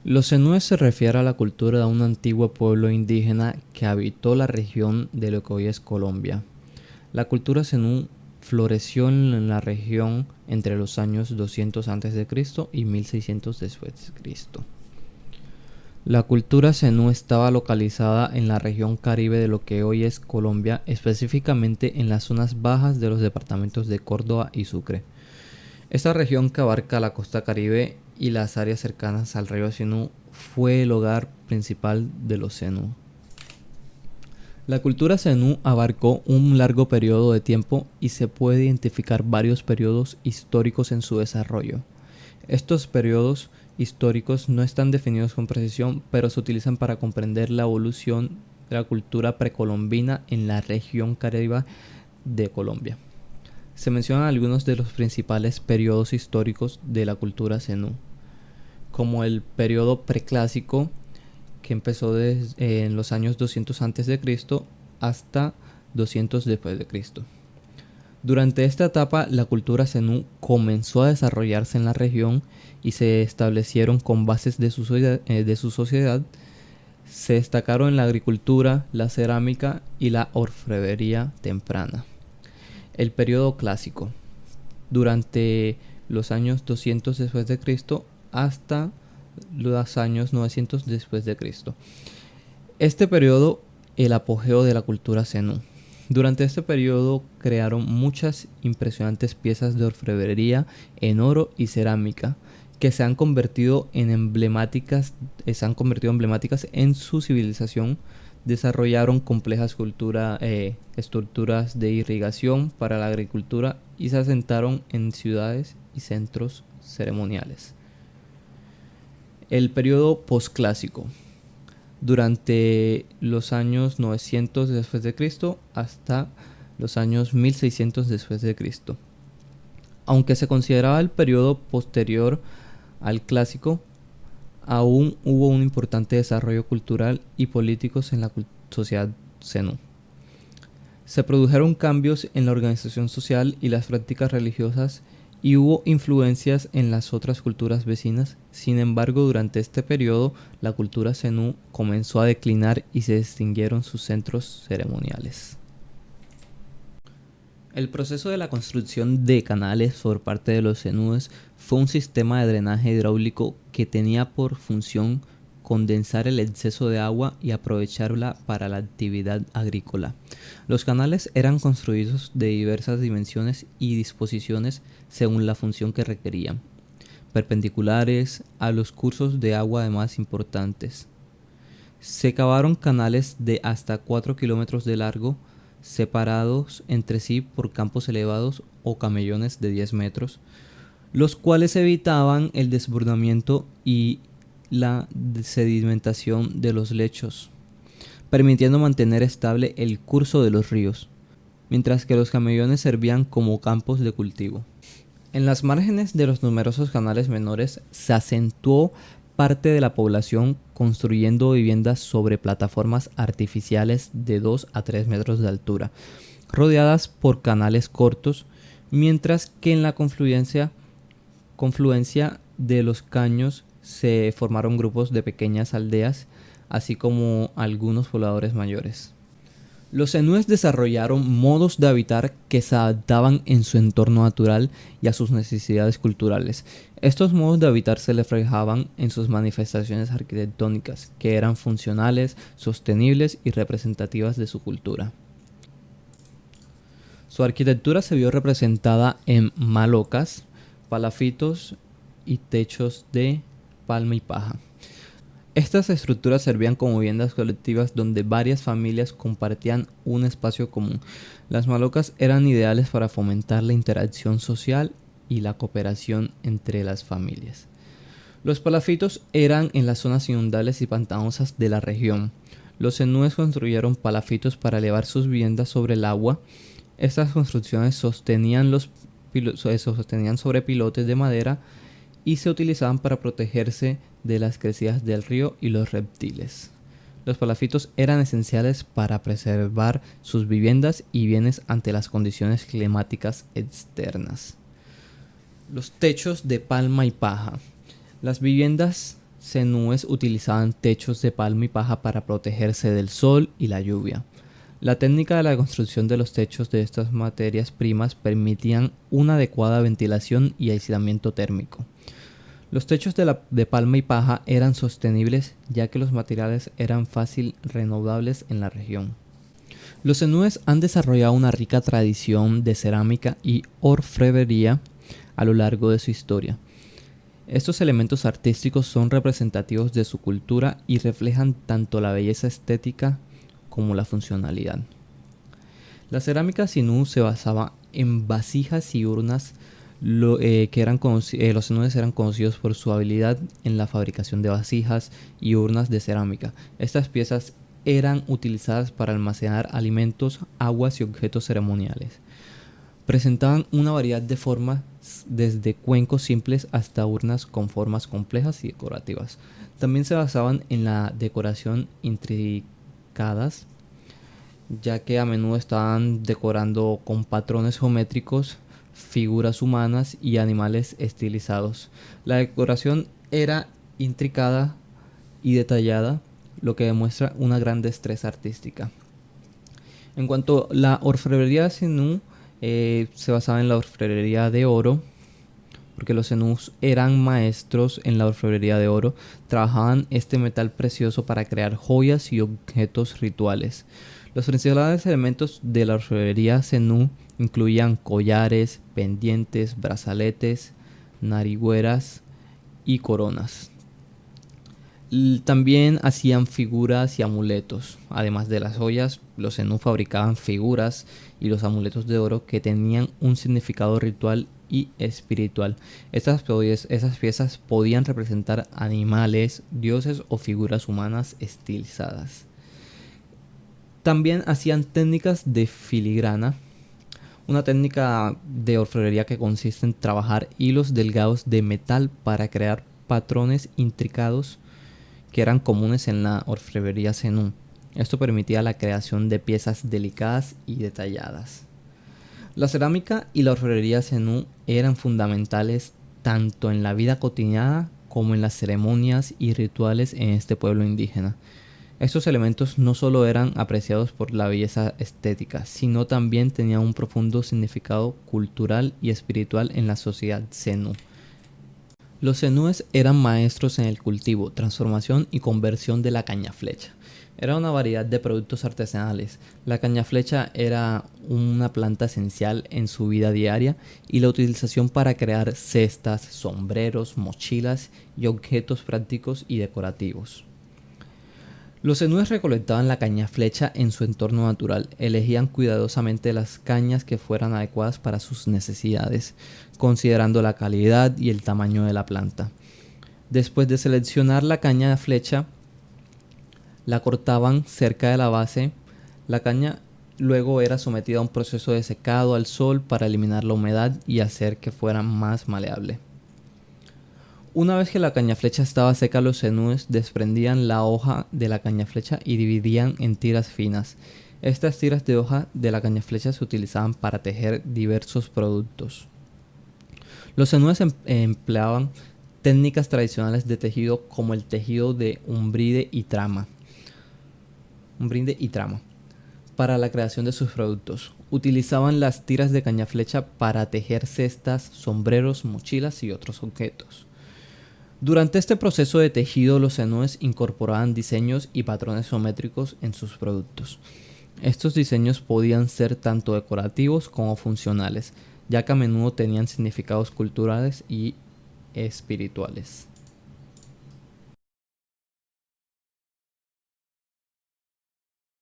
Los zenúes se refiere a la cultura de un antiguo pueblo indígena que habitó la región de lo que hoy es Colombia. La cultura zenú floreció en la región entre los años 200 a.C. y 1600 después de Cristo. La cultura zenú estaba localizada en la región caribe de lo que hoy es Colombia, específicamente en las zonas bajas de los departamentos de Córdoba y Sucre. Esta región, que abarca la costa caribe y las áreas cercanas al río Sinú, fue el hogar principal de los zenú. La cultura zenú abarcó un largo periodo de tiempo y se puede identificar varios periodos históricos en su desarrollo. Estos periodos históricos no están definidos con precisión, pero se utilizan para comprender la evolución de la cultura precolombina en la región caribe de Colombia. Se mencionan algunos de los principales periodos históricos de la cultura zenú, como el periodo preclásico, que empezó en los años 200 a.C. hasta 200 después de Cristo. Durante esta etapa, la cultura zenú comenzó a desarrollarse en la región y se establecieron con bases de su sociedad. Se destacaron en la agricultura, la cerámica y la orfebrería temprana. El periodo clásico, durante los años 200 después de Cristo hasta los años 900 después de Cristo. Este periodo, el apogeo de la cultura zenú. Durante este periodo crearon muchas impresionantes piezas de orfebrería en oro y cerámica que se han convertido emblemáticas en su civilización. Desarrollaron complejas estructuras de irrigación para la agricultura y se asentaron en ciudades y centros ceremoniales. El periodo posclásico, durante los años 900 después de Cristo hasta los años 1600 después de Cristo. Aunque se consideraba el periodo posterior al clásico, aún hubo un importante desarrollo cultural y políticos en la sociedad zenú. Se produjeron cambios en la organización social y las prácticas religiosas y hubo influencias en las otras culturas vecinas. Sin embargo, durante este periodo, la cultura zenú comenzó a declinar y se extinguieron sus centros ceremoniales. El proceso de la construcción de canales por parte de los zenúes fue un sistema de drenaje hidráulico que tenía por función condensar el exceso de agua y aprovecharla para la actividad agrícola. Los canales eran construidos de diversas dimensiones y disposiciones según la función que requerían, perpendiculares a los cursos de agua más importantes. Se cavaron canales de hasta 4 kilómetros de largo, separados entre sí por campos elevados o camellones de 10 metros, los cuales evitaban el desbordamiento y la sedimentación de los lechos, permitiendo mantener estable el curso de los ríos, mientras que los camellones servían como campos de cultivo. En las márgenes de los numerosos canales menores se acentuó parte de la población construyendo viviendas sobre plataformas artificiales de 2 a 3 metros de altura, rodeadas por canales cortos, mientras que en la confluencia de los caños se formaron grupos de pequeñas aldeas, así como algunos pobladores mayores. Los zenúes desarrollaron modos de habitar que se adaptaban en su entorno natural y a sus necesidades culturales. Estos modos de habitar se reflejaban en sus manifestaciones arquitectónicas, que eran funcionales, sostenibles y representativas de su cultura. Su arquitectura se vio representada en malocas, palafitos y techos de palma y paja. Estas estructuras servían como viviendas colectivas donde varias familias compartían un espacio común. Las malocas eran ideales para fomentar la interacción social y la cooperación entre las familias. Los palafitos eran en las zonas inundables y pantanosas de la región. Los zenúes construyeron palafitos para elevar sus viviendas sobre el agua. Estas construcciones se sostenían sobre pilotes de madera y se utilizaban para protegerse de las crecidas del río y los reptiles. Los palafitos eran esenciales para preservar sus viviendas y bienes ante las condiciones climáticas externas. Los techos de palma y paja. Las viviendas zenúes utilizaban techos de palma y paja para protegerse del sol y la lluvia. La técnica de la construcción de los techos de estas materias primas permitían una adecuada ventilación y aislamiento térmico. Los techos de palma y paja eran sostenibles ya que los materiales eran fácil renovables en la región. Los zenúes han desarrollado una rica tradición de cerámica y orfebrería a lo largo de su historia. Estos elementos artísticos son representativos de su cultura y reflejan tanto la belleza estética como la funcionalidad. La cerámica zenú se basaba en vasijas y urnas. Los zenúes eran conocidos por su habilidad en la fabricación de vasijas y urnas de cerámica. Estas piezas eran utilizadas para almacenar alimentos, aguas y objetos ceremoniales. Presentaban una variedad de formas, desde cuencos simples hasta urnas con formas complejas y decorativas. También se basaban en la decoración intricadas, ya que a menudo estaban decorando con patrones geométricos, figuras humanas y animales estilizados. La decoración era intricada y detallada, lo que demuestra una gran destreza artística. En cuanto a la orfebrería zenú, se basaba en la orfebrería de oro, porque los zenús eran maestros en la orfebrería de oro. Trabajaban este metal precioso para crear joyas y objetos rituales. Los principales elementos de la orfebrería zenú incluían collares, pendientes, brazaletes, narigueras y coronas. También hacían figuras y amuletos. Además de las joyas, los zenú fabricaban figuras y los amuletos de oro que tenían un significado ritual y espiritual. Esas piezas podían representar animales, dioses o figuras humanas estilizadas. También hacían técnicas de filigrana, una técnica de orfebrería que consiste en trabajar hilos delgados de metal para crear patrones intricados que eran comunes en la orfebrería zenú. Esto permitía la creación de piezas delicadas y detalladas. La cerámica y la orfebrería zenú eran fundamentales tanto en la vida cotidiana como en las ceremonias y rituales en este pueblo indígena. Estos elementos no solo eran apreciados por la belleza estética, sino también tenían un profundo significado cultural y espiritual en la sociedad zenú. Los zenúes eran maestros en el cultivo, transformación y conversión de la caña flecha. Era una variedad de productos artesanales. La caña flecha era una planta esencial en su vida diaria y la utilización para crear cestas, sombreros, mochilas y objetos prácticos y decorativos. Los zenúes recolectaban la caña flecha en su entorno natural, elegían cuidadosamente las cañas que fueran adecuadas para sus necesidades, considerando la calidad y el tamaño de la planta. Después de seleccionar la caña flecha, la cortaban cerca de la base. La caña luego era sometida a un proceso de secado al sol para eliminar la humedad y hacer que fuera más maleable. Una vez que la caña flecha estaba seca, los zenúes desprendían la hoja de la caña flecha y dividían en tiras finas. Estas tiras de hoja de la caña flecha se utilizaban para tejer diversos productos. Los zenúes empleaban técnicas tradicionales de tejido como el tejido de umbride y trama para la creación de sus productos. Utilizaban las tiras de caña flecha para tejer cestas, sombreros, mochilas y otros objetos. Durante este proceso de tejido, los zenúes incorporaban diseños y patrones geométricos en sus productos. Estos diseños podían ser tanto decorativos como funcionales, ya que a menudo tenían significados culturales y espirituales.